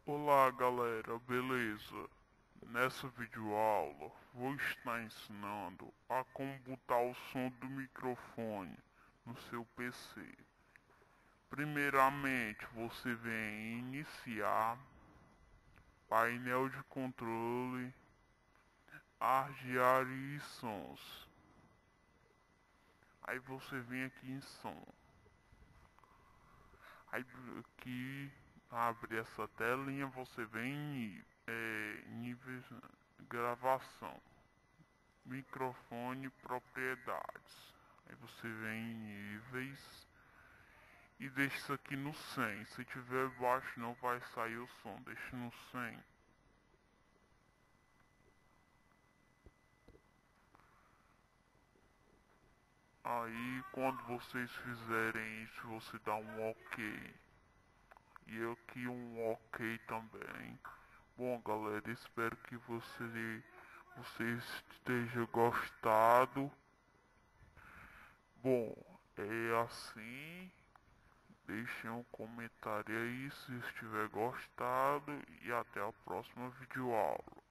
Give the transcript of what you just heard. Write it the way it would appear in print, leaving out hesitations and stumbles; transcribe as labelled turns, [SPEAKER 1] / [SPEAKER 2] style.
[SPEAKER 1] Olá galera, beleza? Nessa videoaula vou estar ensinando a como botar o som do microfone no seu PC. Primeiramente você vem em iniciar, painel de controle, arquivo e sons. Aí você vem aqui em som. Aí aqui abre essa telinha, você vem em níveis gravação, microfone, propriedades. Aí você vem em níveis e deixa isso aqui no 100. Se tiver baixo não vai sair o som, deixa no 100. Aí quando vocês fizerem isso você dá um OK. E eu aqui um OK também. Bom galera, espero que vocês estejam gostado. Bom, é assim. Deixem um comentário aí se estiver gostado e até a próxima videoaula.